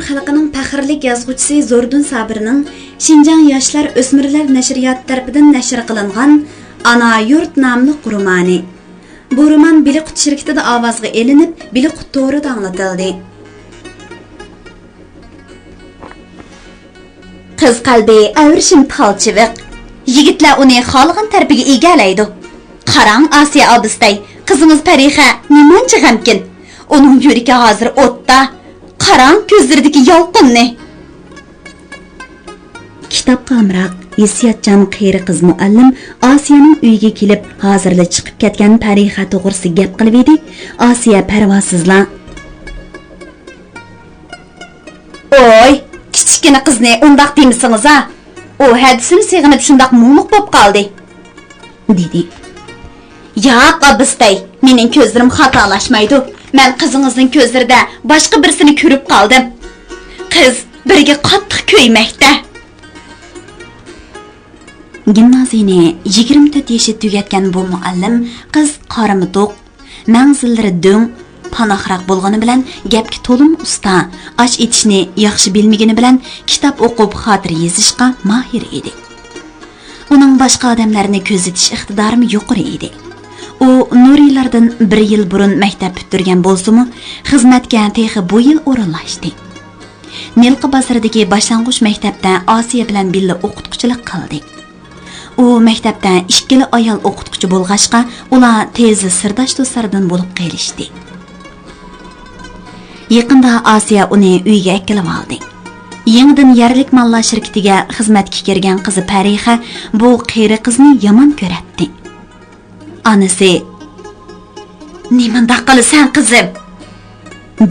xalqining faxrlik yozuvchisi Zordun Sabirning Şinjan Yoshlar O'smirlar nashriyoti tarafidan nashr qilingan Ana yurt nomli romani. Bu roman Biliqut shirkatida ovozga elinib, Biliqut to'g'rida anglatildi. Qiz qalbi avrishim palchiviq. Yigitlar uni xolg'in tarbiga egalaydi. Qarang Asiya obistay, qizimiz Parixa nimancha g'amkin. Uning yuragi hozir o'tda. Qarang ko'zlaridagi yolqinni. Kitob qamroq hissiyatchan qiyri qiz muallim Asiyaning uyiga kelib hozirla chiqib ketgan Parixa to'g'risida gap qilib edi. Asiya parvosizla: "Oy, kichkina qizni undaq demisiniz ha? O hadisini sig'inib shundaq mumliq bo'lib qoldi" dedi. "Yo'q, obistay, mening ko'zlarim xatolashmaydi. Men qizingizning ko'zlarida boshqa birsini ko'rib qoldim. Qiz birga qattiq ko'ymoqda." Gimnaziyani 24 yoshi tugatgan bu muallim qiz qorimi to'q, manzillari do'ng, panohroq bo'lgani bilan gapga to'lim usta, osh etishni yaxshi bilmagani bilan kitob o'qib xotir yozishga mahir edi. Uning boshqa odamlarni ko'zitish iqtidori yuqori edi. U Nuriylardan 1 yil burun maktab bitirgan bo'lsa-mu, xizmatga texi bu yil o'rinlashdi. Nilqi bozoridagi boshlang'ich maktabda Osiya bilan birga o'qituvchilik qildi. U maktabda ikkili ayol o'qituvchi bo'lg'ashqa, ular tez sirdosh do'stlaridan bo'lib qolishdi. Yaqinda Osiya uni uyga akilib oldi. Yangidan Yarlik Mallar shirkatiga xizmatga kirgan qizi Parixa bu qiyri qizni yomon ko'ratdi. Anasi: "Nimanda qilsan qizim?"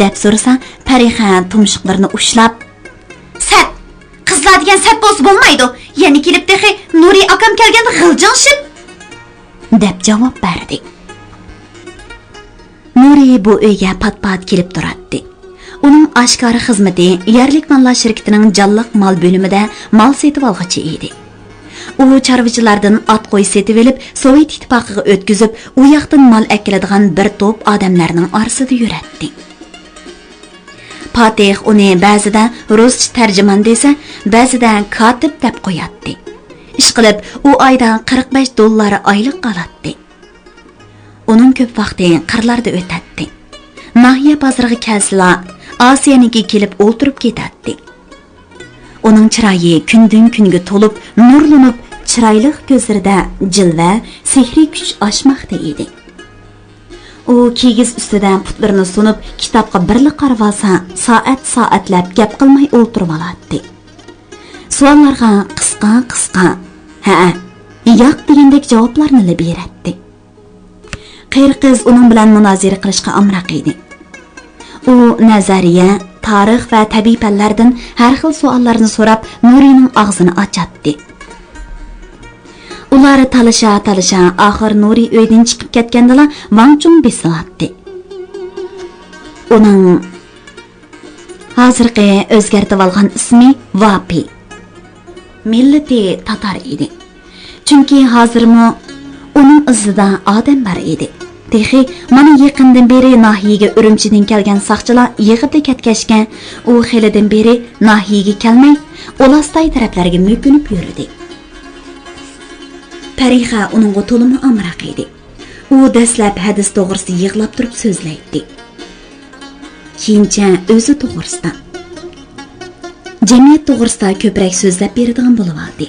deb so'rasa, Parixa tumshuqlarini ushlab: "Sat, qizlar degan sat bo'lsa bo'lmaydi. Yana kelib texi Nuri akam kelganda g'iljonshib" deb javob berdi. Nuri bu uyga pat-pat kelib turadi. Uning oshkora xizmati Yarlik Mallar shirkatining Jalliq mal bo'limida mal setib olg'uchi edi. U chorvachilardan ot qo'y setib olib, Sovet ittifoqiga o'tkazib, u yoqdan mal akiladigan bir to'p odamlarning orasida yuradi. Patih uni ba'zida ruscha tarjimon desa, ba'zida kotib deb qo'yadi. Ish qilib, u oyda $45 oylik oladi. Uning ko'p vaqti qirlarda o'tadi. Nahiya bozoriga kelsa, Osiyaniga kelib o'ltirib ketadi. Uning chiroyi kundan kunga to'lib, nurlanib, chiroyli ko'zlarida jilva, sehriy kuch oshmoqda edi. U kigiz ustidan putlarini sunib, kitobga birli qarab olsa, soatlab gap qilmay o'ltirib oladi. Savollarga qisqa, "Ha, yo'q" degandek javoblarni beradi. Qiyri qiz uning bilan munozara qilishga amroq edi. U nazariya, tarix va tabiiy fanlardan har xil savollarni so'rab, Nurining og'zini ochadi. Ular talasha, oxir Nuri uydan chiqib ketgandala Vangchung besiladi. Uning hozirgi o'zgartib olgan ismi Vapi. Millati tatar edi. Chunki hozirmi uning izida odam bor edi. Texi mana yaqindan beri nahiyaga Urumchidan kelgan saqchilar yig'ibda ketgashgan, u xelidan beri nahiyaga kelmay, Olastay taraflarga mo'kinib yurdi. Parixa uningga to'limi amroq edi. U dastlab hadis to'g'risida yig'lab turib so'zlaydi. Keyincha o'zi to'g'risida, jamiyat to'g'risida ko'proq so'zlab beradigan bo'lib oldi.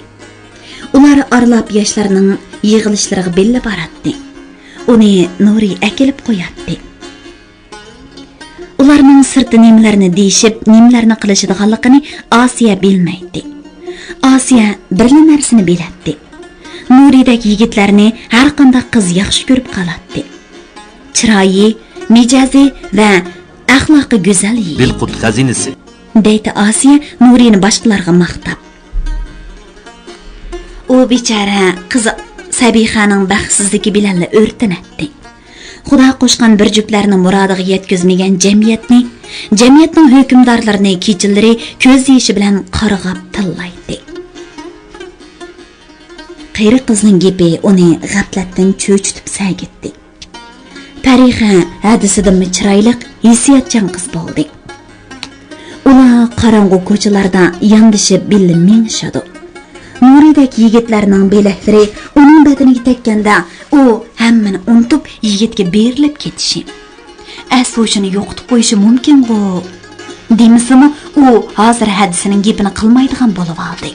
Ular aralab yoshlarning yig'ilishlariga billa boradi. Uni Nuri akilib qo'yadi. Ularning sirti nimalarni deyishib, nimalarni qilishadiganligini Osiya bilmaydi. Osiya bir narsani biladi. Nuridagi yigitlarni har qanday qiz yaxshi ko'rib qoladi. Chiroyi, mijozi va axloqi go'zal. Bilqut xazinasi deydi Osiya Nurini boshqalarga maqtab. U bechara qiz Sabixaning baxtsizligi bilan o'rtanadi. Xudo qo'shgan bir juftlarni murodiga yetkazmagan jamiyatning hukmdorlarini kechillari ko'z yoshi bilan qarg'ab tillaydi. Qiyri qizning gapi uni g'aflatdan cho'chitib sagitdi. Parixa hadisidan chiroyli, hissiyatchan qiz bo'ldi. Ular qaranğu ko'chalarda yandishib billi mengishadi. Nuridek yigitlarning belaklari uning badaniga tekkanda u hammani unutib yigitga berilib ketishi. Asli yo'qotib qo'yishi mumkin-ku. Demisimi u hozir hadisining gapini qilmaydigan bo'lib oldi.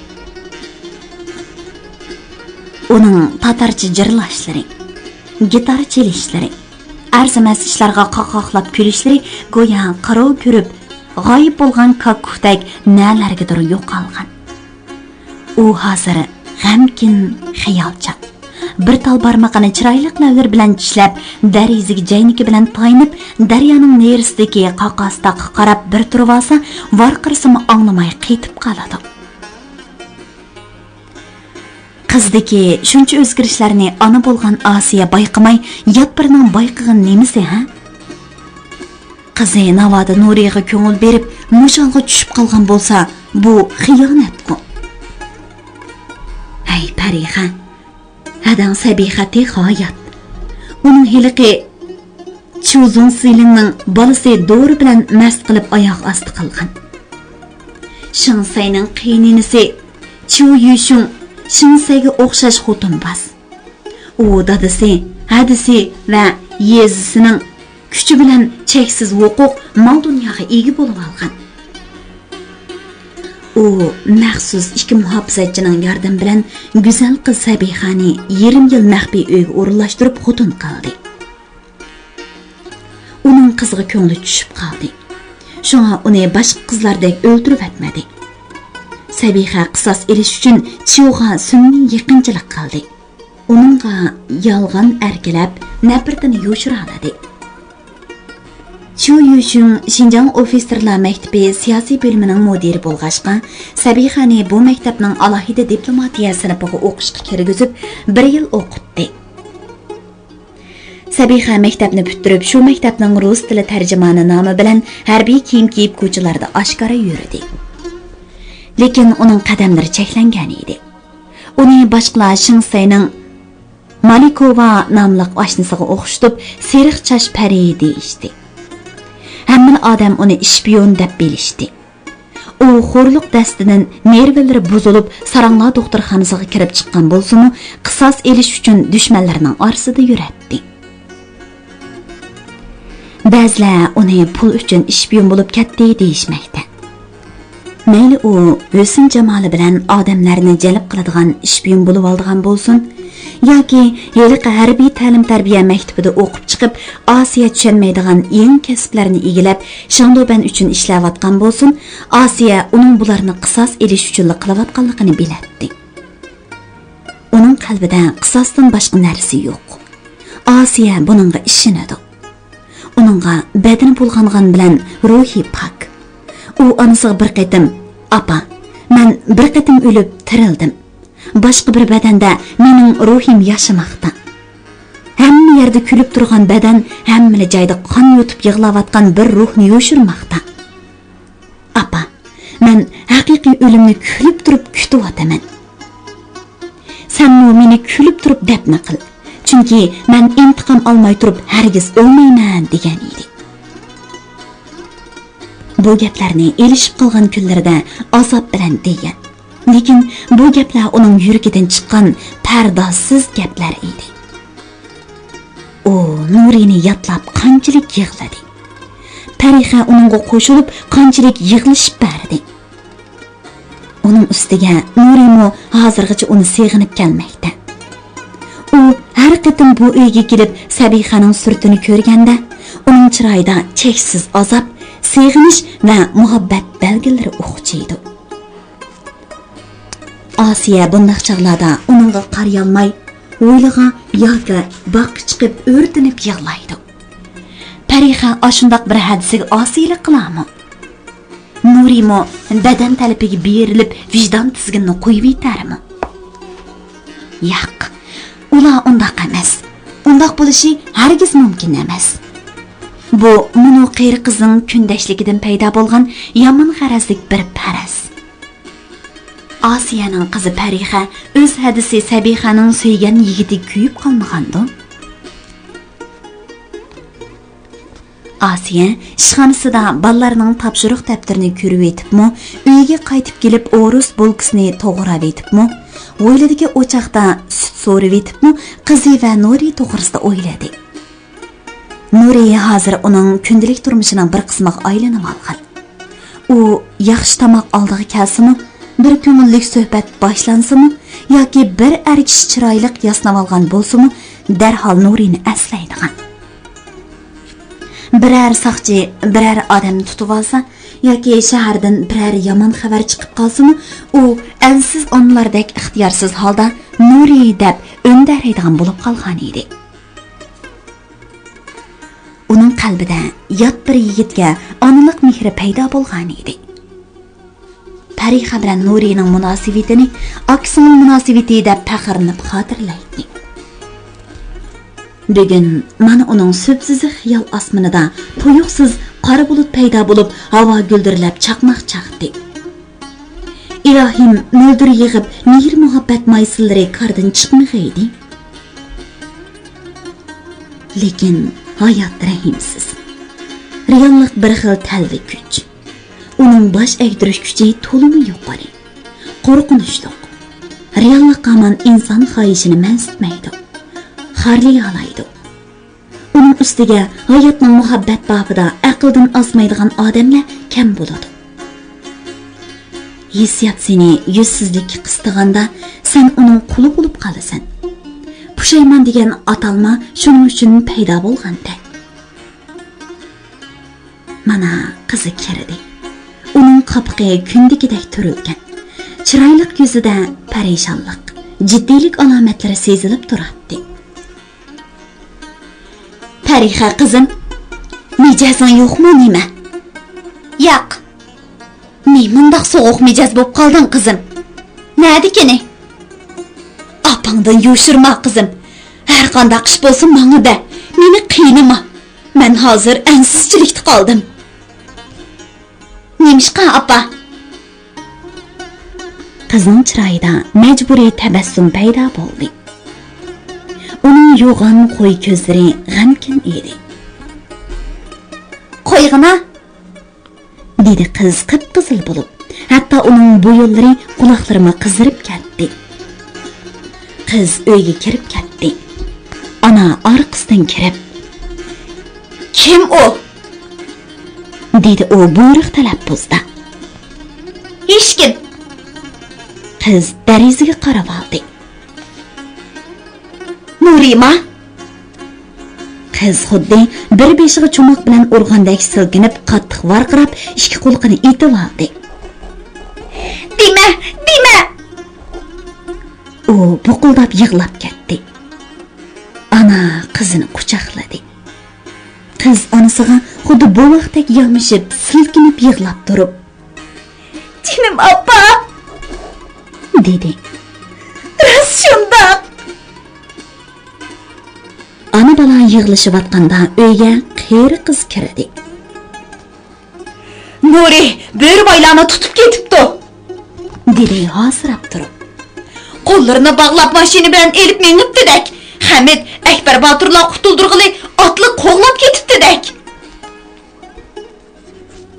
Uning tatarcha jirlashlari, gitar chelishlari, arzimas ishlarga qaqoqlab kulishlari go'yo qarov ko'rib, g'oyib bo'lgan kakkuhdek nalargadir yo'qolgan. U hozir g'amkin xayolchan. Bir tal barmog'ini chiroyli lavlar bilan tishlab, dariziga jayniki bilan taynib, daryoning nerisidagi qaqasda qarab bir turib olsa, varqirsimi anglamay qaytib qoladi. Qizdagi shuncha o'zgarishlarni ona bo'lgan Asiya bayqamay, yotbirning bayqigan nemisi, ha? Qizi navoda Nuriga ko'ngil berib, mushalga tushib qolgan bo'lsa, bu xiyonat-ku. Ay Parixa, hadan sabihati hayat. Uning hiliqi Chuzun Silingning bolasi do'ri bilan mast qilib oyoq osti qilgan. Shinsayning qiyininisi Chu Yushun Shinsayga o'xshash xotinbas. U dadasi, hadisi va yezisining kuchi bilan cheksiz huquq mol dunyoga ega bo'lib olgan. U maxsus ikki muhofizatchining yordam bilan go'zal qiz Sabihani yarim yil maxfiy uyga o'rinlashtirib xotin qildi. Uning qizga ko'ngli tushib qoldi. Shunga uni boshqa qizlardek o'ldirib atmadi. Sabiha qisos elish uchun Chiyoga sun'iy yaqinchilik qildi. Uningga yolg'on erkalab, nafratini yo'shira oladi. Chu Yushun Xinjiang ofitserlar maktabi siyosiy bo'limining mudiri bo'lg'achqa, Sabihani bu maktabning alohida diplomatiya sinfiga o'qishga kirgizib, 1 yil o'qitdi. Sabiha maktabni bitirib, shu maktabning rus tili tarjimoni nomi bilan harbiy kiyim kiyib ko'chalarda oshkora yurdi. Lekin uning qadamlari cheklangan edi. Uni boshqalar Shinsayning Malikova nomli oshnasiga o'xshatib, seriq chash pari deyishdi. Hamma odam uni ishpiyon deb bilishdi. U xo'rliq dastidan nervlari buzilib, Saranglar doktorxonasiga kirib chiqqan bo'lsa-mu, qisos elish uchun dushmanlarning orasida yuradi. Ba'zilar uni pul uchun ishpiyon bo'lib ketdi deyishmoqda. Mayli u husn jamoli bilan odamlarni jalb qiladigan ishpiyon bo'lib oldigan bo'lsin, yoki yiliqi harbiy ta'lim-tarbiya maktabida o'qib chiqib, Osiya tushunmaydigan yangi kasblarni egilab, Shandoban uchun ishlayotgan bo'lsin, Osiya uning bularni qisos elish uchun qilayotganligini biladi. Uning qalbida qisosdan boshqa narsa yo'q. Osiya buningga ishonadi. Uningga badani bo'lgangan bilan ruhi pok. U onasiga bir qatim, "Apa, men bir qatim o'lib tirildim. Boshqa bir badanda mening ruhim yashamoqda. Hamma yerda kulib turgan badan, hamma joyda qon yutib yig'layotgan bir ruhni yo'shirmoqda. Apa, men haqiqiy o'limni kulib turib kutyapman. Sen meni kulib turib dafn qil. Chunki men intiqom olmay turib hargiz o'lmayman" degan edi. Bu gaplarni elishib qolgan kunlarida azob bilan degan. Lekin bu gaplar uning yuragidan chiqqan pardozsiz gaplar edi. U Nurini yatlab qanchalik yig'ladi. Parixa uningga qo'shilib qanchalik yig'lishib berdi. Uning ustiga Nurimo hozirgacha uni seg'inib kelmoqda. U har qatim bu uyga kelib Sabihaning suratini ko'rganda, uning chiroyida cheksiz azob, seg'inish va muhabbat belgilari o'xchaydi. Asiya bunday chog'larda uningga qarayolmay, o'yliga yoki boq chiqib o'rtinib yig'laydi. Parixa ashundoq bir hadisiga osiylik qilami? Nurimo badan talabiga berilib, vijdon tizginini qo'yib yetarmi? Yo'q. Ular undaq emas. Undaq bo'lishi hargiz mumkin emas. Bu Munoqir qizning kundashligidan paydo bo'lgan yomon g'arazlik bir paras. Asiyaning qizi Parixa o'z hadisi Sabihaning suygan yigiti kuyib qolmagandi. Asiya ishxonasida bolalarning topshiriq daftarini ko'rib etibmi, uyga qaytib kelib o'rus bolkasini to'g'rab etibmi, o'yladagi o'choqda sut so'rib etibmi, qizi va Nuri to'g'risida o'yladi. Nuri hozir uning kundalik turmushining bir qismiga aylanib olgan. U yaxshi tomoq oldiga kelsimi, bir ko'ngillik suhbat boshlansimi yoki bir kishi chiroyli yasnab olgan bo'lsimi, darhol Nurini aslaydigan. Birər saqchi birər odamni tutib olsa yoki shahardan birər yomon xabar chiqib qolsa-mu, u ansiz onlardek ixtiyorsiz holda Nuri deb o'ndaraydigan bo'lib qolgan edi. Uning qalbida yot bir yigitga onalik mehri paydo bo'lgan edi. Parixa bilan Nurining munosabatini aksining munosabati deb faxrlanib xotirlaydi. Bugun mana uning subsiz xiyol osmonida to'yuqsiz qora bulut paydo bo'lib, havo guldirlab chaqmoq chaqdi. Ilohim mo'ldir yig'ib, mehr muhabbat maysillari qardan chiqmag'aydi. Lekin hayot rahimsiz. Reallik bir xil talvi kuch. Uning bosh egdirish kuchi to'limi yuqori. Qo'rqinchli. Reallik qaman inson xohishini mansitmaydi. Xarli alaydi. Uning ustiga hayotning muhabbat babida aqldan osmaydigan odamlar kam bo'ladi. Hissiyat seni yuzsizlikka qistiganda sen uning quli bo'lib qolasan. Pushaymon degan atalma shuning uchun paydo bo'lganda. Mana qizi kirdi. Uning qopqi kundagidek turilgan. Chiroyli yuzida parishonlik, jiddiylik alomatlari sezilib turardi. Parixa qizim, mijozing yo'qmi nima? Yo'q. Mendaq so'g'uq mijoz bo'lib qolding qizim. Nədikini? Apangdan yo'shirma qizim. Har qanday ish bo'lsin menga de. Meni qiynama. Men hozir ansizchilikda qoldim. Nemishqa apa? Qizning chiroyida majburiy tabassum paydo bo'ldi. Uning yo'g'on qo'y ko'zlari g'amkin edi. Qo'yg'ina, dedi qiz qip-qizil bo'lib. Hatto uning bo'yollari quloqlarima qizirib ketdi. Qiz uyga kirib ketdi. Ana orqasidan kirib, "Kim u?" dedi u buyruq talaffuzda. "Hech kim." Qiz derazaga qarab oldi. "Nurima?" Qiz xuddi bir beshig'i cho'moq bilan urgandek silkinib, qattiq varqirab, ikki qo'lini etib oldi. "Dima, dima!" U buqildab yig'lab ketdi. Ana qizini quchoqladi. Qiz onasiga xuddi bu vaqtdek yomishib, silkinib yig'lab turib, "Jinim oppa!" dedi. "Rost shundoq." Ana bola yig'lashayotganda uyga qeri qiz kirdi. "Nuri, bo'ri boylarni tutib ketibdi," dedi hozirab turib. "Qo'llarini bog'lab mashina bilan elib minibdi-dak. Hamid Akbar Boturlar qutuldirg'ili otli qo'g'lab ketibdi-dak."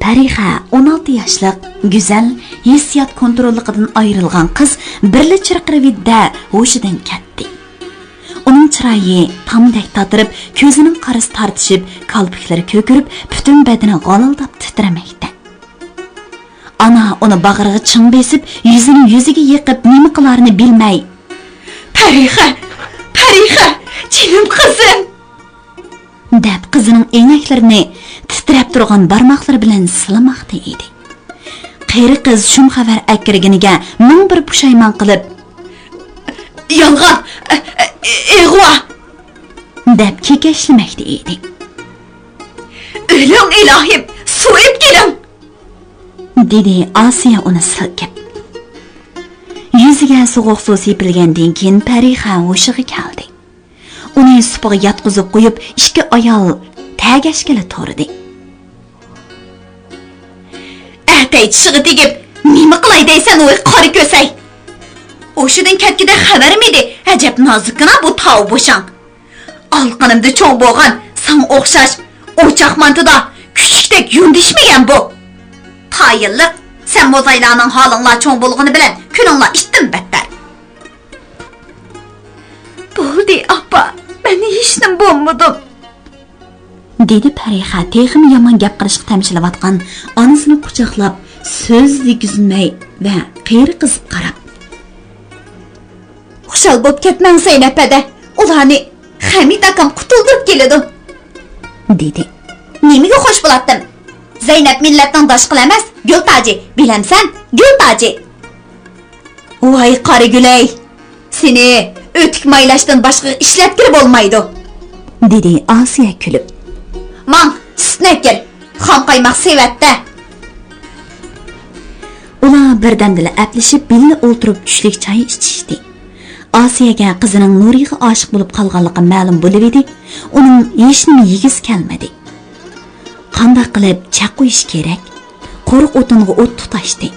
Parixa 16 yoshlik, go'zal, hissiyot kontrolligidan ayrilgan qiz birli chirqiravidda hushidan ketdi. Uning chiroyi tamdek tatirib, ko'zining qarasi tortishib, qalbiklari ko'kirib, butun badani g'olildab titramoqda. Ana uni bag'riga ching besib, yuziga yiqib, nima qilarini bilmay, "Parixa, Parixa, jinim qizim!" deb qizining eynaklarini titrab turgan barmoqlari bilan silamoqda edi. Qeri qiz shum xabar akirganiga ming bir pushaymon qilib, "Yolg'on, eg'vo!" deb kekashlamoqda edi. "O'lim ilohim, so'yib keling!" dedi Asiya uni silkib. Yuziga so'g'uq suv sepilgandan keyin Parixa hushiga keldi. Uni supiga yotqizib qo'yib, ikki ayol tagashgili turdi. "Atay tishig'i tegib, nima qilay deysan, o'y qori ko'say? O'shidan ketgida xabarim edi, ajab nozikkina bu tov bo'shang. Alqinimda cho'ng bo'lgan, san o'xshash Ocaq mantıda küçükdek yundişmeyen bu. Tayillik, sen mozaylarının halınla çoğun bulğunu bilen külünla iştin better. Bo'ldi, appa, ben hechnim bo'lmadim. Dedi Parixa texim yomon gap qilishga tamshilayotgan onasini quchoqlab, so'z yegizmay va qiyri qizib qarab. Xushal bo'lib ketmang Zaynab ada. Ularni Hamid akam qutuldirib keladi. Dedi. Nimaga xo'sh bo'latdim? Zaynab millatning doshqil emas, Gultaji, bilamsan? Gultaji. Voy qari Gulay. Seni o'tik maylashdan boshqa ishlatgir bo'lmaydi. Dedi Asiya kulib. Man, snekir, xom qaymoq sevatda. Ular birdamdila aplashib birga o'tirib tushlik choy ichishdi. Asiyaga qizining Nuriga oshiq bo'lib qolganligi ma'lum bo'lib edi. Uning hech nima yegiz kelmadi. Qanday qilib chaq qo'yish kerak? Qo'riq o'tiniga o't tutashdi.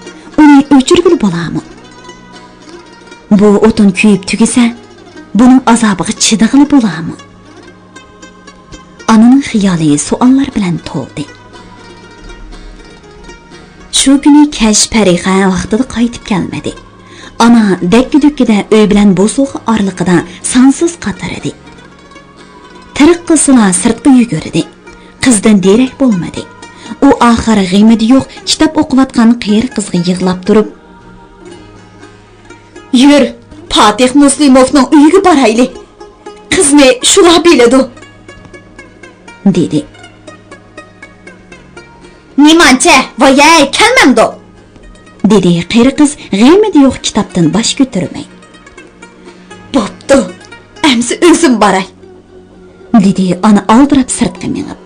Uni o'chirgil bo'larmi? Bu o'tin kuyib tugisa, buning azobiga chidig'ili bo'larmi? Ananing xiyoli savollar bilan to'ldi. Shu kuni Kash Parixa vaqtida qaytib kelmadi. Ana dakki-dukkida uy bilan bo'suqi orliqida sansiz qatar edi. Tiriq qizlar sirtqa yugurdi. Qizdan derak bo'lmadi. U oxiri g'imidi yo'q kitob o'qiyotgan qiyri qizga yig'lab turib, "Yur, Fatih Muslimovning uyiga boraylik. Qizni shular biladi." dedi. "Nimancha, voyay, kelmamdi." dedi qiyri qiz g'imidi yo'q kitobdan bosh ko'tarmay. "Bo'pti, amsi o'zim boray." dedi ana aldirab sirtqa minib.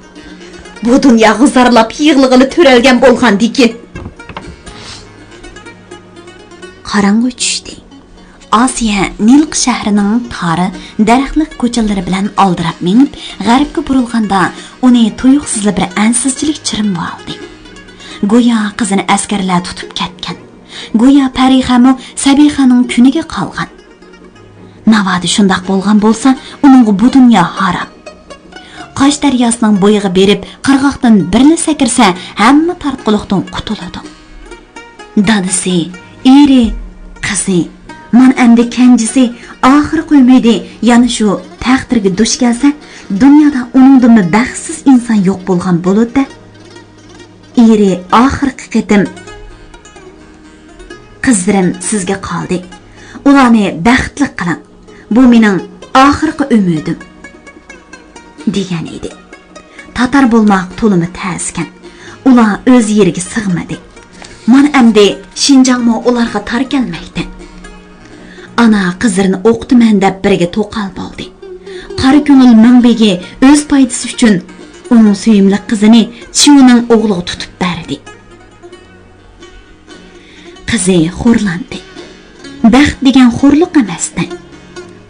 Bu dünya g'izarlab yig'lig'ini to'ralgan bo'lgandiki. Qarang'u tushdi. Asiya Nilq shahrining tari, daraxtlik ko'chalari bilan aldirab minib, g'arbga burilganda uni tuyuqsizli bir ansizchilik chirim oldi. Go'yo qizini askarlar tutib ketgan. Go'yo Parixamu Sabixaning kuniga qolgan. Navodi shundoq bo'lgan bo'lsa, uning bu dunyo harom. Qosh daryosining bo'yiga berib, qirg'oqdan birni sakirsa, hamma tartquliqdan qutuladi. Dadisi, eri, qizi, man endi kenjisi oxir qo'ymaydi. Yana shu taqdirga duch kelsa, dunyoda uningdan baxtsiz inson yo'q bo'lgan bo'ladi. Eri oxirgi qitim qizlarim sizga qoldi. Ularni baxtli qiling. Bu mening oxirgi umidim. degan edi. Tatar bo'lmoq to'limi ta'skan. Ular o'z yeriga sig'madi. Men endi Shinjongmo ularga tar kelmoqda. Ana qizlarini o'qitaman deb biriga to'qal bo'ldi. Qari ko'ngil Manbegi o'z foydasi uchun uning suyimli qizini Chiuning o'g'liga tutib berdi. Qizi xo'rlandi. Baxt degan xo'rliq emasdi.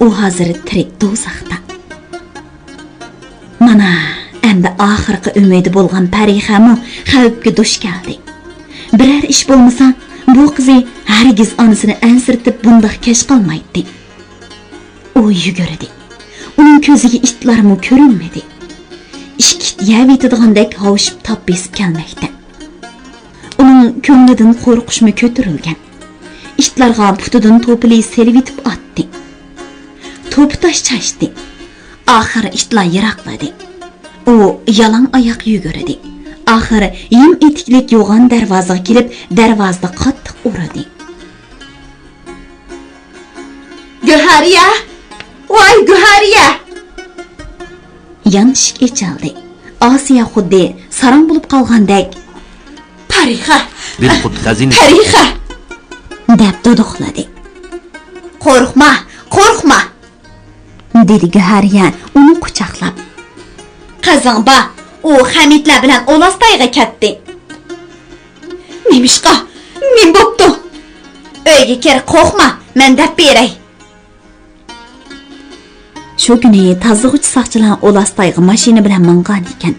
U hozir tirik do'zaxda. Mana endi oxirgi umidi bo'lgan Parixamu xavfga duch keldi. Biror ish bo'lmasa, bu qizi hargiz onasini ansirtib bundoq kech qolmaydi. U yugurdi. Uning ko'ziga itlarmi ko'rinmadi. Ishkit yavitadigandak hovushib top besib kelmoqda. Uning ko'nglidan qo'rqishmi ko'tarilgan. Itlarga putidan to'pili selvitib atdi. To'p tosh chashdi. Oxiri itlar yiroqladi. U yalang oyoq yugurdi. Oxiri yim etiklik yo'g'on darvozaga kelib, darvozada qattiq uradi. Guhariya! Voy Guhariya! Yanchik echildi. Asiya xuddi sarang bo'lib qolgandek, Parixa! Parixa! deb do'doqladi. Qo'rqma, qo'rqma! dedi Guhariya uni quchoqlab. Qizing ba, u Hamidlar bilan Olastayga ketdi. Nimishqa? Nim bo'pti? Uyga kir, qo'rqma, men deb beray. Shu kuni tazig'uchi saqchilar Olastayga mashina bilan mingan ekan.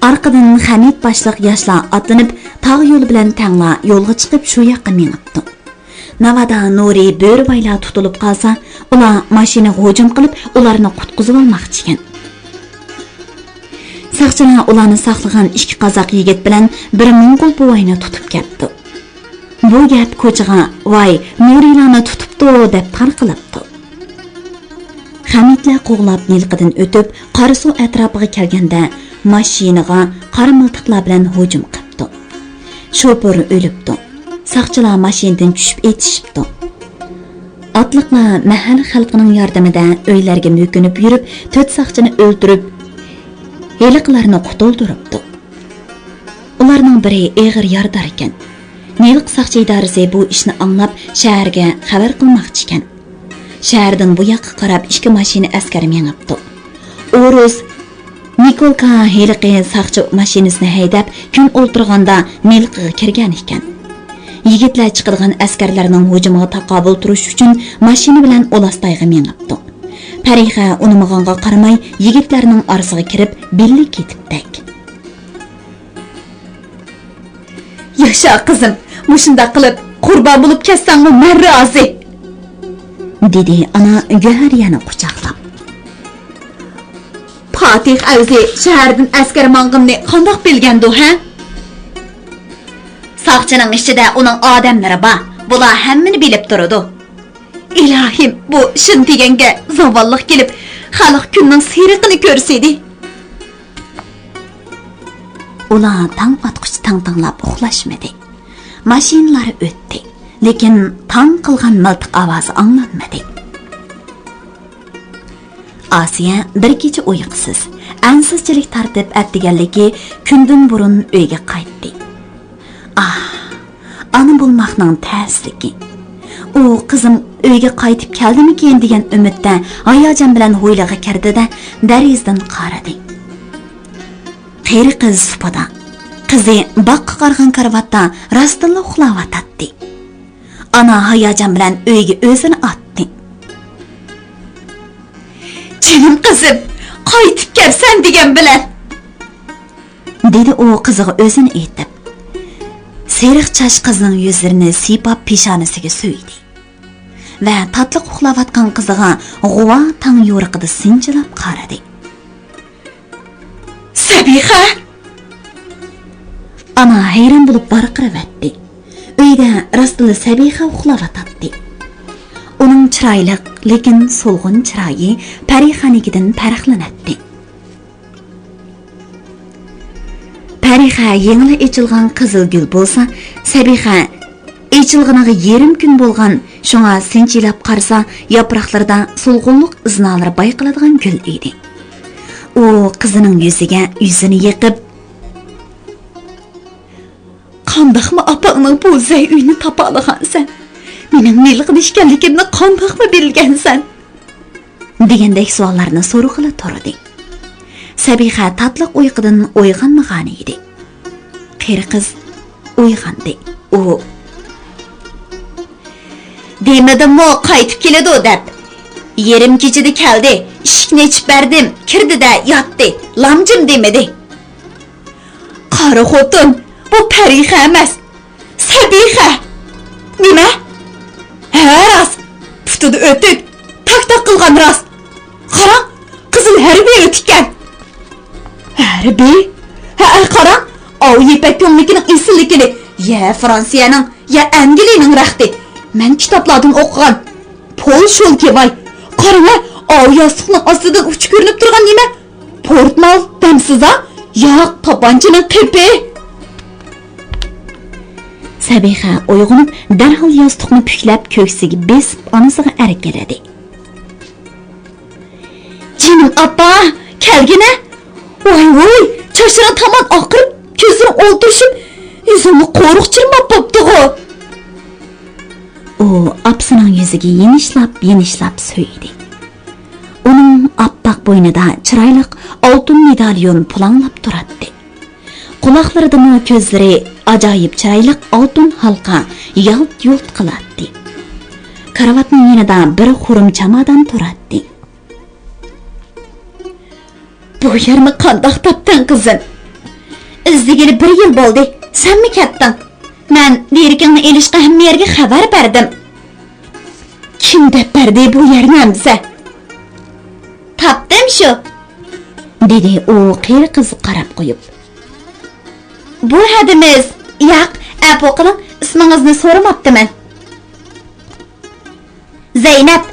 Arqadan Hamid boshliq yoshlar otlanib, tog' yo'li bilan tangla yo'lga chiqib shu yoqqa minibdi. Navada Nuri bo'ribaylar tutilib qolsa, ular mashinaga hujum qilib, ularni qutqizib olmoqchi ekan. Saqchilar ularni saqlagan ikki qozoq yigit bilan bir Mo'ng'ul buvayni tutib ketdi. Bu gap ko'chaga "Voy, Nurilarni tutibdi" deb tarqalibdi. Hamidlar qo'g'lab Nilqidan o'tib, Qarasuv atrofiga kelganda mashinaga qora miltiqlar bilan hujum qildi. Shoför o'libdi. Saqchilar mashinadan tushib etishibdi. Atliqlar mahalla xalqining yordamida uylarga mo'kinib yurib, 4 saqchini o'ldirib, heliqlarni qutuldiribdi. Ularning biri og'ir yordar ekan. Neliq saqchi idorasi bu ishni anglab shaharga xabar qilmoqchi ekan. Shahardan bu yoqqa qarab 2 mashina askar mengibdi. O'rus Nikolka heliqi saqchi mashinasini haydab kun o'ltirganda Neliqqa kirgan ekan. Yigitlar chiqadigan askarlarning hujumiga taqobil turish uchun mashina bilan Olastayga mengibdi. Parixa unimag'anga qaramay yigitlarning orasiga kirib birlik ketibdik. "Yaşa qizim, mushunda qilib qurbon bo'lib ketsangmi, men rozi", dedi ana Gohariyani quchoqlab. "Fatih o'zi shahardan askar mang'imni qandoq bilgandi, ha? Saqchining ichida uning odamlari bor. Bular hammani bilib turadi. Ilohim, bu shin deganga zavolliq kelib, xalq kunning siriqini ko'rsaydi." Ular tang atquch tang-tanglab uxlashmadi. Mashinalar o'tdi, lekin tang qilgan miltiq ovozi anglanmadi. Asiya bir kecha uyqusiz, ansizchilik tartib atdiganligi kundan burun uyga qaytdi. Ana bo'lmoqning ta'sirligi. U qizim uyga qaytib keldimikin degan umidda hayajon bilan hovliga kirdi-da, darizdan qaradi. Qeri qiz supada. Qizi boqqa qargan karvatda rastilla uxlayotdi. Ana hayajon bilan uyga o'zini atdi. "Jinim qizim, qaytib kelsan degan bilan", dedi u qiziga o'zini aytib. Seriq chash qizning yuzlarini siypab peshonasiga suydi. Va tatli uxlayotgan qiziga g'uva tang yo'riqida sinchilab qaradi. "Sabiha!" Ana hayron bo'lib barqiravatdi. Uyda rastli Sabiha uxlayotdi. Uning chiroyli, lekin so'lg'in chiroyi Parixanikidan farqlanadi. Parixa yengli echilgan qizil gul bo'lsa, Sabiha echilganiga yarim kun bo'lgan, shunga sinchilab qarsa, yaproqlarda so'lg'inlik iznalari bayqaladigan gul edi. U qizining yuziga yuzini yiqib, "Qandoqmi opangning bu zay uyni topa olgansan? Mening neliqni ishkanligimni qandoqmi bilgansan?" degandek savollarni so'rag'ili turdi. Sabiha tatliq uyqudan uyg'onmagan edi. Qeri qiz uyg'ondi. U "Demadimmi qaytib keladi deb. Yerim kechida keldi, eshikni ochib berdim, kirdi-da yotdi. Lamjim demadi." "Qari xotin, bu Parixa emas, Sabiha." "Nima? Ha, rost. Putida o'tib, tak-tak qilgan rost. Qarang, qizil harbiy o'tgan." "Harbiy? Ha, qarang, o yepak ko'mligining esilligini, ya Fransiyaning, ya Angliyaning raxti. Men kitoblardan o'qigan. Pol Sholke voy. Qarang, o yostiqning ostidan uch ko'rinib turgan nima? Portmal damsiz-a? Yo'q, to'panchaning qipi." Sabiha uyg'onib, darhol yostiqni puklab ko'ksiga besib onasiga erkaladi. "Jinim appa, kelgina. Voy, chashran tamam oqirib, ko'zim o'ltirishib, yuzimni qo'riq chirmab bo'pti-ku." U apsining yuziga yenishlab so'ydi. Uning oppoq bo'ynida chiroyli oltin medalyon pulanglab turadi. Quloqlaridagi ko'zlari ajoyib chiroyli oltin halqa yalt-yult qiladi. Karavotning yonida bir xurum chamadan turadi. "Bu yerni qandoq topding qizim? Izdigili 1 yil bo'ldi. Senmi ketding? Men lirikingni elishga hamma yerga xabar berdim." "Kim deb berdi bu yerni amsa?" "Topdim shu", dedi u qeri qiz qarab qo'yib. Bu hadimiz, yo'q, apu qiling, ismingizni so'ramabdiman. Zeynep,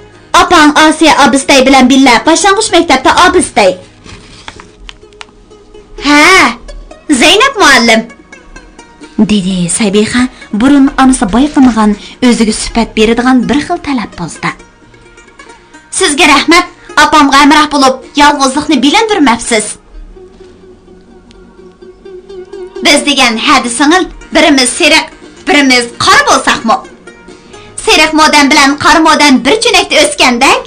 opang Asiya Abistay bilan billa boshlang'ich maktabda Abistay. Ha, Zeynep muallim, dedi Sabiha burun onasi bayqamagan, o'ziga sifat beradigan bir xil talaffuzda. Sizga rahmat, opamga amroh bo'lib, yolg'izlikni bilindirmabsiz. Biz degan hadi singil, birimiz seriq, birimiz qora bo'lsaqmi? Seriq modan bilan qora modan bir chunakda o'sgandak.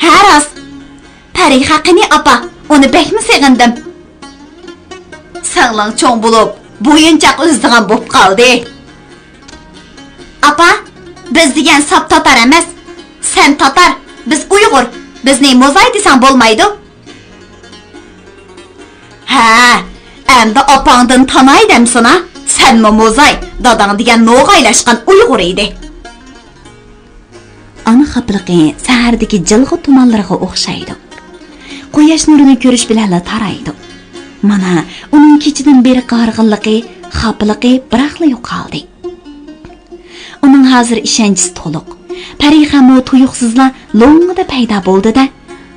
Ha rost. Parixa qani opa, uni bekmi seg'indim. Sanglang cho'ng bo'lib, bo'yinchoq o'zdigan bo'lib qoldi. Opa, biz degan sap tatar emas. Sen tatar, biz Uyg'ur. Bizni mo'zay desang bo'lmaydi. Ha, endi opangdan tanay demsina. Senmi mo'zay, dadang degan no'g'aylashgan Uyg'ur edi. Ana xapliqi sahardagi jilg'i tumanlarga o'xshaydi. Quyosh nurini ko'rish bilan taraydi. Mana uning kechidan beri qarg'inligi, xapliqi biraqli yo'qoldi. Uning hozir ishonchi to'liq. Parixa mo tuyuqsizla lo'ngida paydo bo'ldi-da,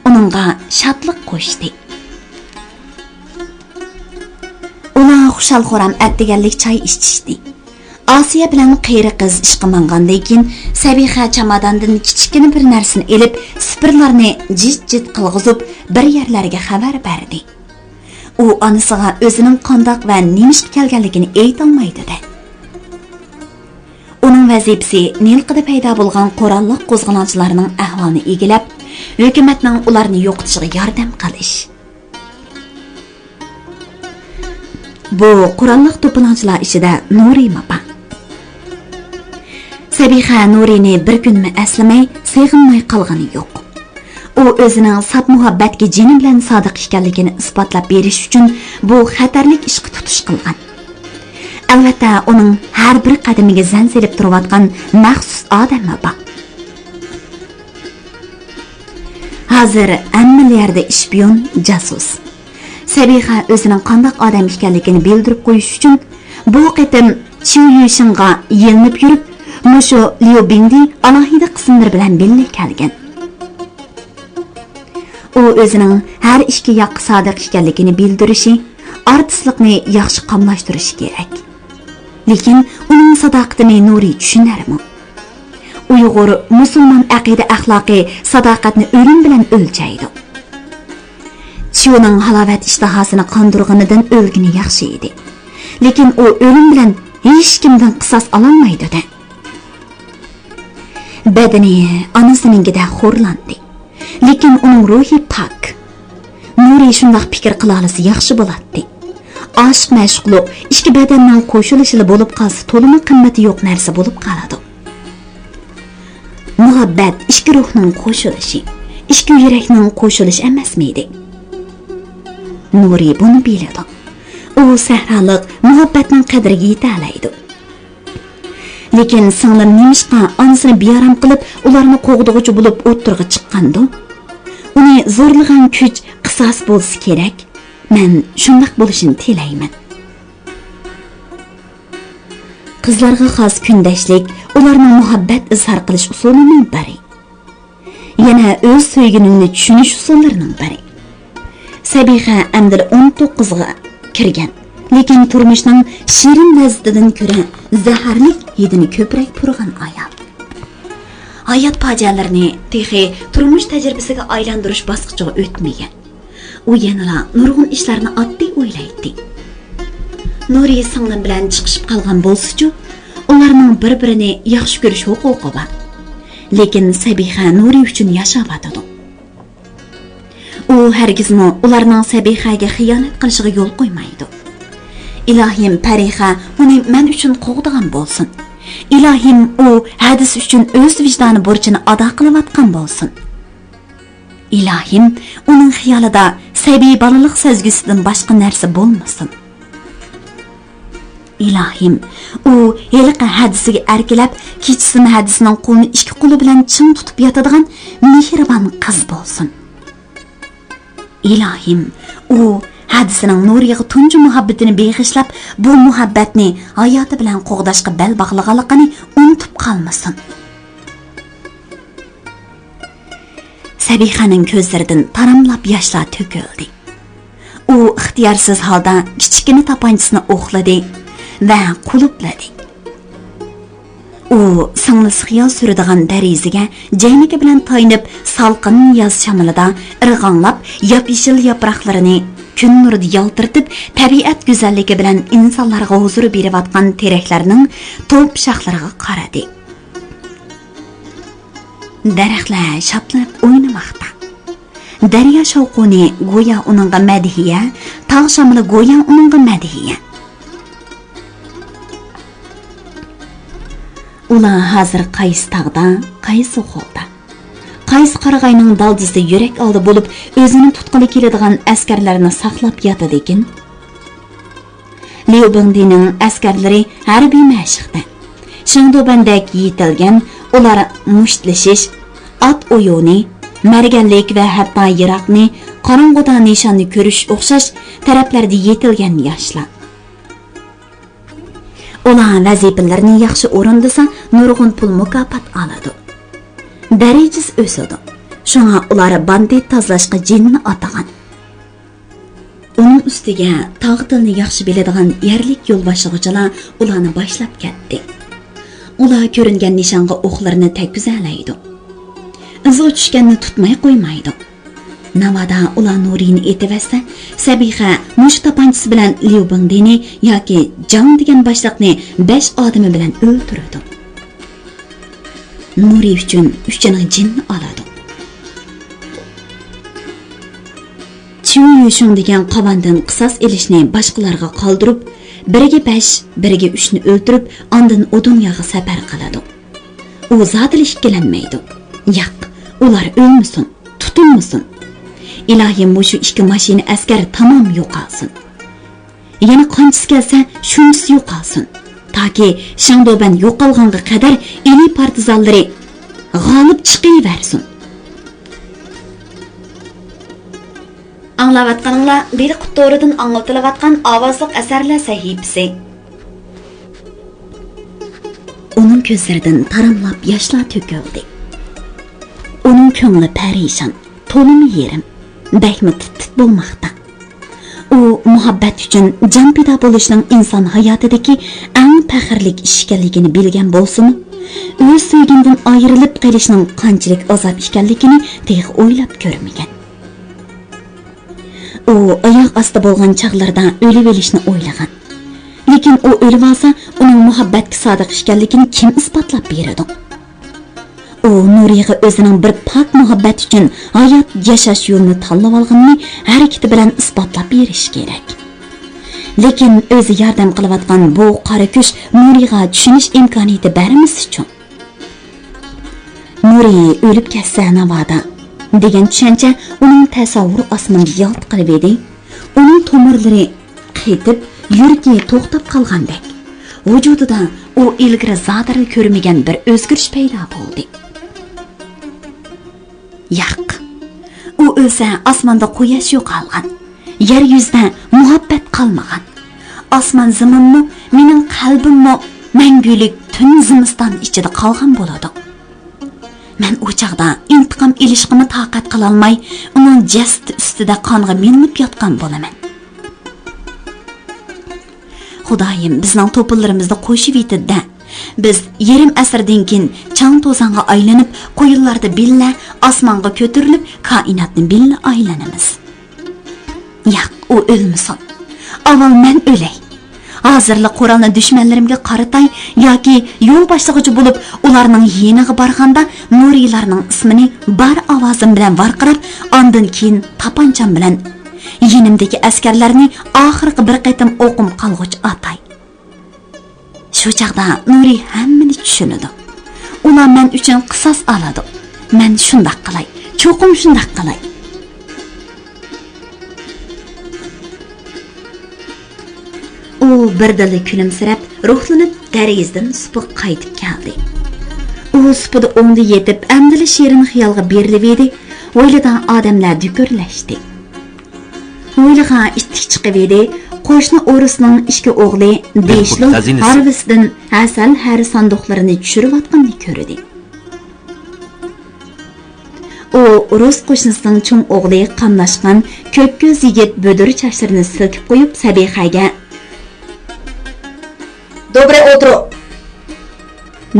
uningga shodlik qo'shdi. Ular xushal-xo'ram atdiganlik choy ichishdi. Asiya bilan qeyri qiz ishqa mangandan keyin Sabiha chamadondan kichkina bir narsani elib, sipirlarni jit-jit qilg'izib bir yerlarga xabar berdi. U onasiga o'zining qandoq va nimishga kelganligini aytolmaydi-da. Uning vazifasi Nilqida paydo bo'lgan qurolliq qo'zg'olonchilarning ahvolini egilab, hukumatning ularni yo'qitishiga yordam qilish. Bu qurolliq to'polonchilar ichida Nuri mopa. Sabiha Nurini bir kunmi aslamay, seg'inmay qolgani yo'q. U o'zining saf muhabbatga jini bilan sodiq ekanligini isbotlab berish uchun bu xatarlik ishga tutish qilgan. Albatta, uning har bir qadamiga zan selib turayotgan maxsus odami bor. Hozir hamma yerda ishpiyon, jasus. Sabiha o'zining qanday odam ekanligini bildirib qo'yish uchun bu qitim Chiu Yushinga yelinib yurib, mushu Liu Bingdi alohida qismlar bilan birga kelgan. U o'zining har ishga yoq sodiq ekanligini bildirishi, artistlikni yaxshi qamlashtirishi kerak. Lekin uning sadoqatini Nuri tushunarmi? Uyg'ur musulmon aqida axloqi sadoqatni o'lim bilan o'lchaydi. Chiuning halovat ishtahosini qondirganidan o'lgani yaxshi edi. Lekin u o'lim bilan hech kimdan qisos ololmaydi-da. Badani anasiningida xo'rlandi. Lekin uning ruhi pok. Nuri shunday fikr qila olsa yaxshi bo'ladi. Aşk məşğuluq, ikki badandan qo'shilishli bo'lib qolsa, to'limi qimmati yo'q narsa bo'lib qoladi. Muhabbat ikki ruhning qo'shilishi, ikki yurakning qo'shilishi emasmidi? Nuri buni biladi. U sahraliq muhabbatning qadriga yeta oladi. Lekin singlim nimishqa onasini beyaram qilib, ularni qo'g'dug'uchi bo'lib o'ttirg'i chiqqandi. Uni zo'rlagan kuch qisos bo'lsa kerak. Men shunday bo'lishini tilayman. Qizlarga xos kundashlik, ularning muhabbat izhor qilish usulining biri. Yana o'z sevginini tushunish usullarining biri. Sabiha amdil 19 ga kirgan, lekin turmushning shirin lazzatidan ko'ra zaharlik hidini ko'proq purgan ayol. Hayot fojialarini texi turmush tajribasiga aylantirish bosqichiga o'tmagan. U yanala nurg'un ishlarni oddiy o'ylaydi. Nuri singlim bilan chiqishib qolgan bo'lsa-chu, ularning bir-birini yaxshi ko'rish huquqi bor. Lekin Sabiha Nuri uchun yashayotdi. U hargizmi ularning Sabihaga xiyonat qilishiga yo'l qo'ymaydi. Ilohim, Parixa uni men uchun qo'g'digan bo'lsin. Ilohim, u hadis uchun o'z vijdoni burchini ado qilayotgan bo'lsin. Ilohim, uning xiyolida sabiy balaliq sezgisidan boshqa narsa bo'lmasin. Ilohim, u heliqa hadisiga erkilab, kechsin hadisining qo'lini ikki qo'li bilan ching tutib yotadigan mehribon qiz bo'lsin. ilohim, u hadisining Nuriga tunji muhabbatini beg'ishlab, bu muhabbatni hayoti bilan qo'g'dashga bel bog'laganligini unutib qolmasin. Sabihaning ko'zlaridan taramlab yoshlar to'kildi. U ixtiyorsiz holda kichkina tapanchisini o'qladi va qulubladi. U singlisi xiyol suradigan darizaga jayniki bilan taynib, salqin yoz shamolida irg'anglab, yop-yeshil yaproqlarini kun nurida yaltirtib, tabiat go'zalligi bilan insonlarga huzur berayotgan teraklarning to'p shoxlariga qaradi. Daraxtlar shaplab o'ynamoqda. Daryo shovquni go'yo uningga madhiya, tog' shamoli go'yo uningga madhiya. Ular hozir qaysi tog'da, qaysi qo'lda, qaysi qarag'ayning daldizida yurak oldi bo'lib, o'zini tutqili keladigan askarlarni saqlab yotadi ekan. Liu Bingdining askarlari harbiy mashqda. Shingdobandek yetilgan, ular mushtlashish, ot o'yini, marganlik va hatto yiroqni, qorong'uda nishonni ko'rish o'xshash taraflarda yetilgan yoshlar. Ular vazifalarni yaxshi o'rindasa, nurg'un pul mukofot oladi. Darajasi o'sadi. Shunga ular bandit tozlashga jinni atagan. Uning ustiga tog' tilni yaxshi biladigan yerlik yo'lboshlig'ichilar ularni boshlab ketdi. Ular ko'ringan nishonga o'qlarini takkuzalaydi. Izi tushganni tutmay qo'ymaydi. Navada ular Nurini etivasa, Sabiha mush tapanchisi bilan Liu Bingdini yoki Jang degan boshliqni 5 odami bilan o'ldiradi. Nuri uchun uchini jinni oladi. Chu Yushun degan qavandan qisos elishni boshqalarga qoldirib, biriga 5, biriga 3 ni o'ldirib, ondan o dunyoga safar qiladi. U zotli ikkilanmaydi. Yo'q, ular o'lmasin, tutilmasin. İlohim shu 2 mashina askar tamom yo'qolsin. Yana qanchasi kelsa, shunisi yo'qolsin. Toki Shangdoban yo'qolganga qadar eli partizanlari g'olib chiqaversin. Anglayotganinglar bir qutoridan anglatilayotgan ovozliq asarlar sahifasi. Uning ko'zlaridan taramlab yoshlar to'kildi. Uning ko'ngli parishon, to'limi yerim. Bəkmi tit bo'lmoqda. U muhabbat uchun jon pido bo'lishning inson hayotidagi eng faxrlik ish ekanligini bilgan bo'lsin, o'z sevgidan ayrilib qolishning qanchalik azob ekanligini teg' o'ylab ko'rmagan. U oyoq osti bo'lgan chaqlarda o'lib olishni o'ylagan. Lekin u o'lib olsa, uning muhabbatga sodiq ekanligini kim isbotlab beradi? U Nuriga o'zining bir pok muhabbat uchun hayot yashash yo'lini tanlab olganini harakati bilan isbotlab berish kerak. Lekin o'zi yordam qilayotgan bu qora kuch Nuriga tushunish imkoniyati bermas uchun. Nuri o'lib ketsa navada degan tushuncha uning tasavvuri osmonga yalt qilib edi. Uning tomirlari qetib, yuragi to'xtab qolgandek. Vujudida u ilgari zodaril ko'rmagan bir o'zgarish paydo bo'ldi. Yo'q. U o'lsa osmonda quyosh yo'qolgan. Yer yuzida muhabbat qolmagan. Osmon zaminmi, mening qalbimmi mangulik tun zimiston ichida qolgan bo'ladi. Men u chaqda intiqom ilishqimni taqat qila olmay, uning jasadi ustida qonga minib yotgan bo'laman. Xudoyim bizning to'pinlarimizda qo'shib yetdi-da. Biz yarim asrdan keyin chang to'zonga aylanib, qo'yinlarda billa osmonga ko'tarilib, koinotni billa aylanamiz. Yo'q, u o'lmasin. Avval men o'lay. Hozirli Qur'onni dushmanlarimga qaratay yoki yo'l boshlig'ichi bo'lib, ularning yeniga borganda Nuriylarning ismini bar ovozim bilan varqirab, ondan keyin tapancham bilan yenimdagi askarlarni oxirgi bir qatim o'qim qolg'uch atay. Shu chaqda Nuri hammani tushunadi. Ular men uchun qisos oladi. Men shunday qilay, cho'qim shunday qilay. U birdali kulimsirab, ruhlanib darizdan supuq qaytib keldi. U supida o'ngda yetib, amdili sherin xiyolga berilib edi. O'yladan odamlar dukurlashdi. o'yliga ittik chiqib edi. Qo'shni o'risning ishki o'g'li Deyshlo harvisidan asal hari sanduqlarini tushirayotganini ko'rdi. U rus qo'shnisining cho'ng o'g'li qamlashgan ko'k ko'z yigit bo'dir chachlarini silkib qo'yib Sabihaga "Доброе утро"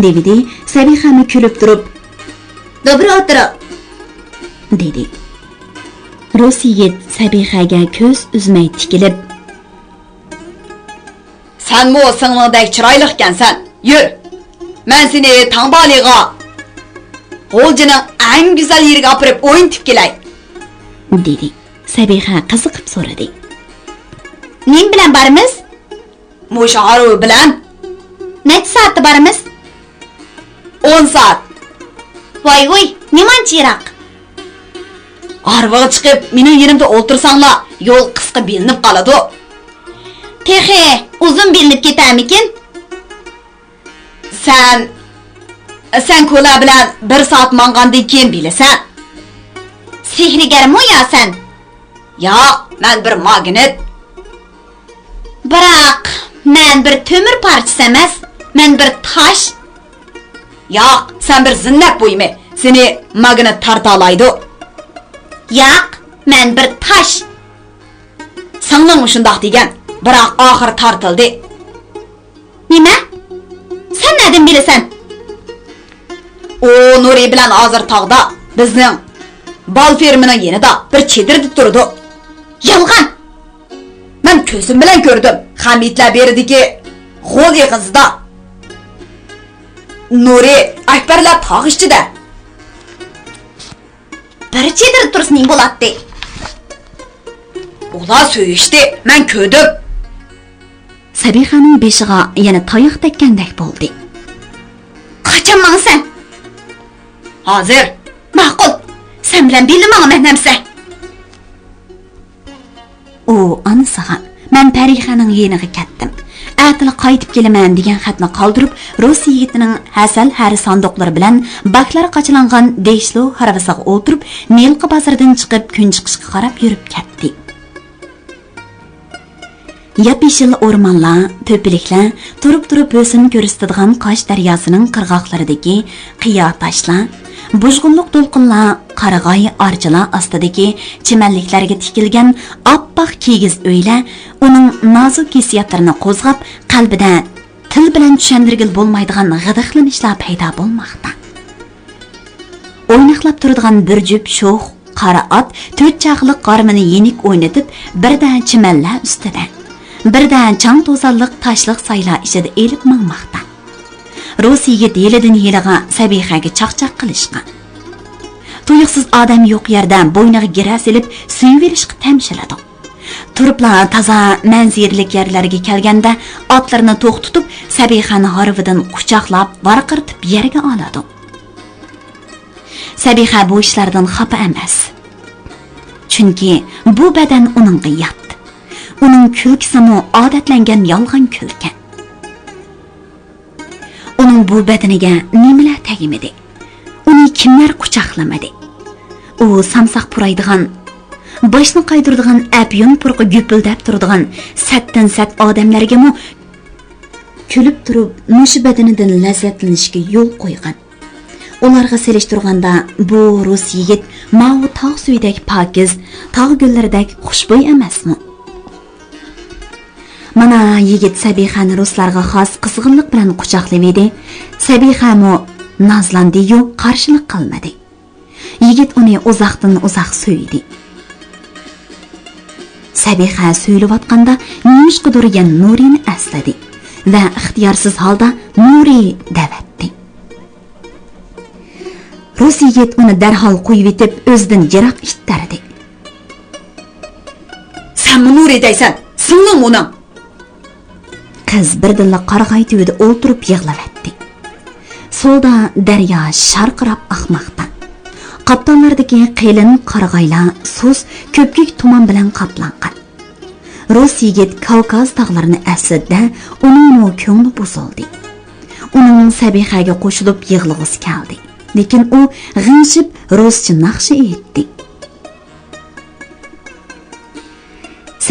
dedi. Sabihani kulib turib "Доброе утро" dedi. Rus yigit Sabihaga ko'z uzmay tikilib "Sen mu singlimdek chiroyli ekansan. Yur. Men seni Tangbaliga G'o'ljining eng go'zal yeriga olib o'yintib kelay" dedi. Sabiha qiziqib so'radi. "Nim bilan boramiz?" "Musharu bilan." "Necha soatda boramiz?" 10 soat. "Voy, nimancha yiroq?" "Arvaga chiqib, mening yerimda o'tirsanglar, yo'l qisqa bilinib qoladi." "Texi, uzun bilinib ketarmikin?" Sen ko'la bilan 1 soat mangandan keyin bilasan." "Sehrigarmi yo sen?" "Yo'q, men bir magnet." "Biroq, men bir temir parchasi emas, men bir tosh." "Yo'q, sen bir zinnat bo'ymi, seni magnet tarta olaydi." "Yo'q, men bir tosh." "Singling shundoq degan, biroq oxir tortildi." "Nima? Sen nereden bilasan?" "O Nuri bilan hozir tog'da, bizning bal fermining yanida bir chedirdi turdi." "Yolg'on." "Men ko'zim bilan ko'rdim. Hamidlar beridiki g'o'l yig'izda. Nuri akbarlar tog' ichida. Bir chedirib tursin bo'ladi." "Ular so'yishdi, men ko'rdim." Sabihaning beshiga yana tayoq tekkandek bo'ldi. "Qachon mangsan?" "Hozir." "Ma'qul. Sen bilan bilmagan mehnamsa." U anisiga "Men Parihaning yeniga ketdim. Atil qaytib kelaman" degan xatni qoldirib, Rus yigitining hasal hari sanduqlari bilan baklar qachilangan Deyshlo harvasiga o'tirib, Melqi bozoridan chiqib kun chiqishga qarab yurib ketdi. Yap-yeshil o'rmonlar, to'piliklar, turib o'sin ko'rsatadigan Qosh daryosining qirg'oqlaridagi qiyo toshlar, bujg'unliq to'lqinlar, qarag'oy archalar ostidagi chimanliklarga tikilgan oppoq kigiz uylar uning nozik hissiyotlarini qo'zg'ab, qalbida til bilan tushuntirgil bo'lmaydigan g'idiqlanishlar paydo bo'lmoqda. O'ynaqlab turadigan bir jup sho'x qora ot 4 chaqliq qarmini yenik o'ynatib, birdan chimanlar ustida, birdan chang to'zonliq tashliq saylar ichida elib mangmoqda. Rus yigit yelidan yiliga Sabihaga chaqchaq qilishgan. Tuyuqsiz odam yo'q yerdan bo'yniga gira silib suyuverishga tamshiladi. Turiblar toza manzirlik yerlarga kelganda otlarni to'xtatib, Sabihani harvidan quchoqlab, varqirtib yerga oladi. Sabiha bu ishlardan xafa emas. Chunki bu badan uningga yot. Uning kulkisimi odatlangan yolg'on kulki. Uning bu badaniga nimalar tegmadi? Uni kimlar quchoqlamadi? U samsaq puraydigan, boshni qaydiradigan apyon purqi gupildab turadigan satdan sat odamlarga kulib turib, mush badanidan lazzatlanishga yo'l qo'ygan. Ularga selishtirganda bu Rus yigit ma'u tog' suyidagi pokiz, tog' gullaridagi xushbo'y emasmi? Mana yigit Sabihani ruslarga xos qizg'inlik bilan quchoqlab edi. Sabiha nozlandi-yu, qarshilik qilmadi. Yigit uni uzoq so'ydi. Sabiha so'ylayotganda nimishqidir Nurini esladi va ixtiyorsiz holda Nuri davatdi. Rus yigit uni darhol qo'yib etib, o'zidan yiroq ittardi. "Sen Nuri deysan, singling uning." Qiz birdilla qarg'ay tuvida o'ltirib yig'lavatdi. Solda daryo sharqirab oqmoqda. Qoptonlardagi qelin qarg'aylar suz ko'pkik tuman bilan qoplangan. Rus yigit Kavkaz tog'larini aslida uning ko'ngli buzildi. Uning Sabihaga qo'shilib yig'lig'isi keldi. Lekin u g'ingshib ruscha naqshi aytdi.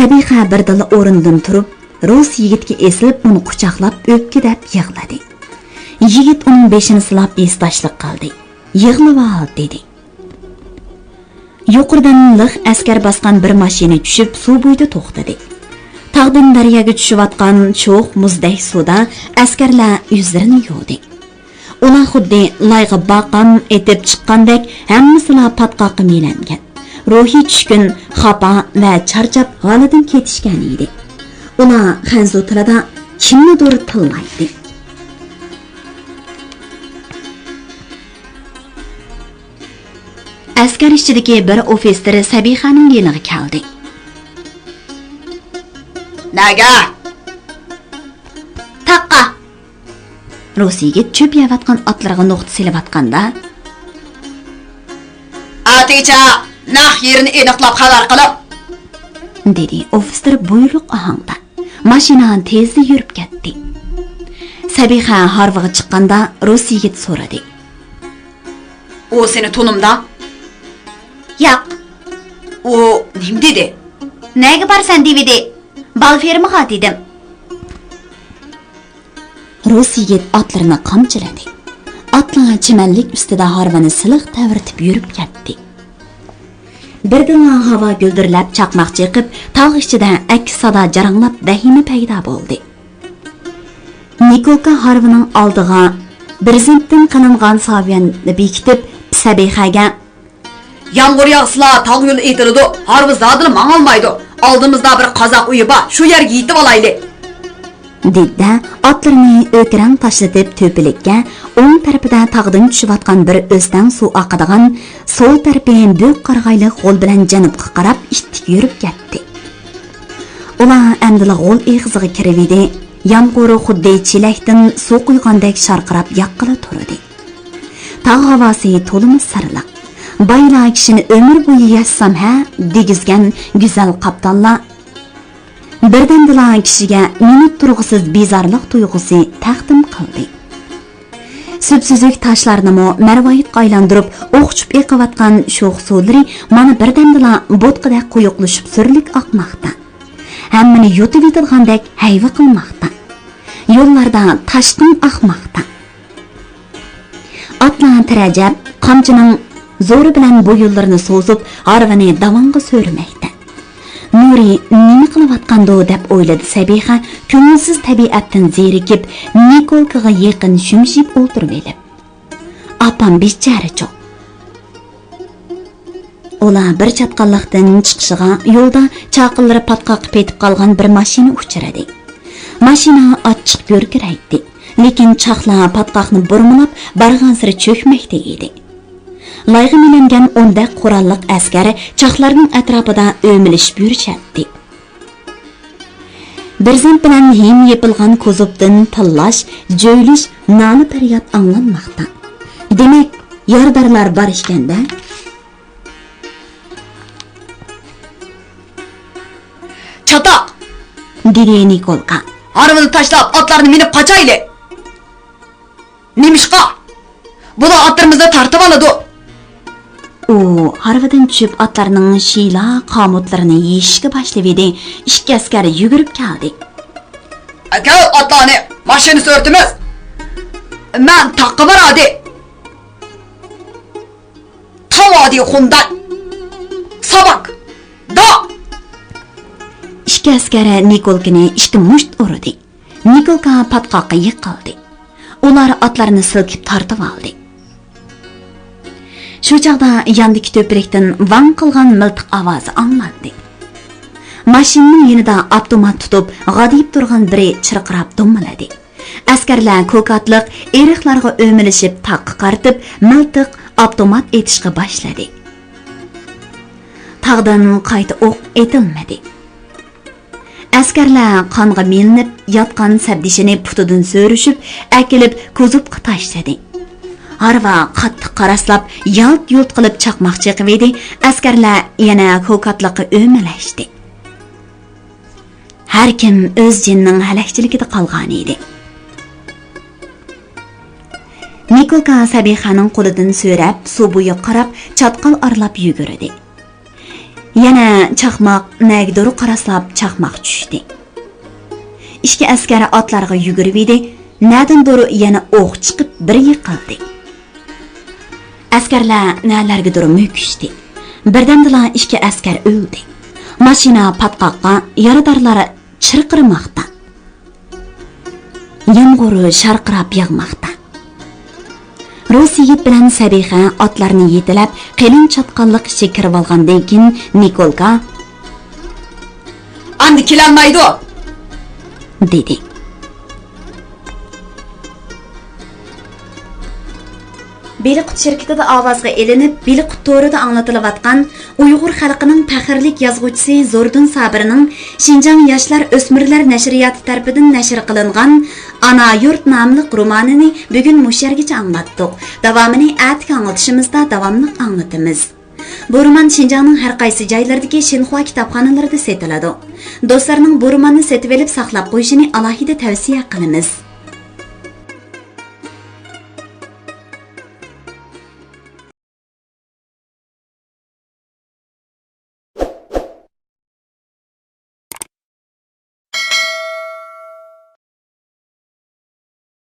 Sabiha birdala o'rnidan turib, Rus yigitga esilib, uni quchoqlab o'pki deb yig'ladi. Yigit uning beshini silab esdashlik qildi. Yig'lab ol dedi. Yuqoridan liq askar bosgan bir mashina tushib, suv bo'yida to'xtadi. Tog'dan daryoga tushayotgan cho'q muzdek suvda askarlar yuzlarini yuvdi. Ular xuddi layga baqam etib chiqqandek hammasilar patqoqqa melangan. Ruhi tushkun, xafa va charchab g'alidan ketishgan edi. Ular xanzu tilida kimnidir tillaydi. Askar ichidagi bir ofitser Sabihaning yeniga keldi. Naga? Taqqa. Rus yigit cho'p yavatgan otlarga nuqta silayotganda, "Aticha, naq yerini aniqlab xabar qilib", dedi ofitser buyruq ohangda. Mashina tezda yurib ketdi. Sabiha harvaga chiqqanda Rus yigit so'radi. "U seni tunimda?" "Yo'q." "U nim dedi?" "Nega borsan dedi? Bal fermaga dedim." Rus yigit otlarini qamchiladi. Otlar chimanlik ustida harvani siliq tavirtib yurib ketdi. Birdan havo guldirlab chaqmoq chiqib, tog' ichida aks sado jaranglab vahima paydo bo'ldi. Nikolka harvining oldiga birzintdan qilingan saviyanni bekitib, Sabihaga "Yomg'ir yog'sa, tog' yo'li etiladi, harvi zodini mangolmaydi. Oldimizda bir qozoq uyi bor, shu yerga yetib olayli", dedi. Otlarini o'tirang tashlatib to'pilikka, o'ng tarafida tog'dan tushayotgan bir o'sdan suv oqadigan, so'l tarafidan bo'q qarg'ayli g'ol bilan janubga qarab ittik yurib ketdi. Ular amdila g'ol eg'iziga kirib edi. Yomg'ir xuddi chelakdan suv quygandek sharqirab yoqqila turdi. Tog' havosi to'limi sarliq. Baylar kishini umr bo'yi yashsam ha degizgan go'zal qaptonlar birdandila kishiga minut turg'isiz bezorlik tuyg'usi taqdim qildi. Subsuzuk toshlarni marvoyib aylantirib o'qchib eqiyotgan sho'x suvlari mana birdandila bo'tqidek quyuqlashib surlik oqmoqda. Hammani yutib yetilgandek hayva qilmoqda. Yo'llarda toshqin oqmoqda. Otlar tirajab, qamchining zo'ri bilan bu yo'llarni so'zib, harvani davonga so'rmoqda. Nuri nima qilayotgandi deb o'yladi Sabiha, ko'ngilsiz tabiatdan zerikib, Nikolkaga yaqin shumshib o'tirib elib. "Apam bechara-choq." Ular bir chatqanliqdan chiqishiga yo'lda chaqillari patqoq petib qolgan bir mashina uchradi. Mashina ochiq yo'rkiraydi, lekin chaqla patqoqni burmilab bargan siri cho'kmoqda edi. Layga milangan o'nda qurolliq askari chaqlarning atrofida o'milishib yurishadi. Bir zam bilan him yepilgan kozubdan tillash, jo'ylish, noli faryod anglanmoqda. Demak, yardarlar bor ekan-da. "Chatoq!" dedi Nikolka. "Harvini tashlab, otlarni minib qochayli." "Nimishqa? Buni otlarimizni tartib oladi." U harvadan tushib otlarning shiyla qomutlarini yeyishga boshladi. Ikki askar yugurib keldi. "Aka, otlarni mashina so'rtimiz. Men taqqa boradi." "Tavadi xundan. Sabak. Da." Ikki askar Nikolkani ikki musht urdi. Nikolka patqoqqa yiqildi. Ular otlarini silkib tortib oldi. Shu chaqda yandagi to'pirikdan vang qilgan miltiq ovozi anglandi. Mashinaning yonida avtomat tutib, g'adib turgan biri chirqirab dumaladi. Askarlar ko'katliq eriqlarga o'milishib taqqa qaritib, miltiq avtomat etishga boshladi. Tog'dan qayta o'q etilmadi. Askarlar qonga milinib, yotgan sabdishini putidan so'rishib, akilib ko'zubga tashladi. Harva qattiq qaraslab, yalt-yult qilib chaqmoq chiqib edi. Askarlar yana ko'katliqqa o'malashdi. Har kim o'z jinning halakchiligida qolgan edi. Nikolka Sabihaning qo'lidan so'rab, suv bo'yi qarab, chatqal arlab yugurdi. Yana chaqmoq nagidur qaraslab chaqmoq tushdi. İki askari otlarga yugurib edi. Nadindur yana o'q chiqib bir yiqildi. Askarlar nalargadur möküşdi. Birdamdila iki askar o'ldi. Mashina patqoqqa, yaradorlari chirqirmoqda. Yomg'ir sharqirab yog'moqda. Rus yigit bilan Sabiha otlarni yetilab, qalin chatqonliq ichiga kirib olgandan keyin Nikolka "Andi kelolmaydi" dedi. Beliqut şirketida ovozga elinib, Beliqut to'rida anglatilayotgan Uyg'ur xalqining faxrlik yozuvchisi Zordun Sabirning Xinjiang yoshlar o'smirlar nashriyoti tarafidan nashr qilingan Ana yurt nomli romanini bugun mushargacha anglatdik. Davomini atga anglatishimizda davomli anglatamiz. Bu roman Xinjiangning har qaysi joylaridagi Xinhua kitobxonalarida sotiladi. Do'stlarning bu romanni setib olib saqlab qo'yishini alohida tavsiya qilamiz.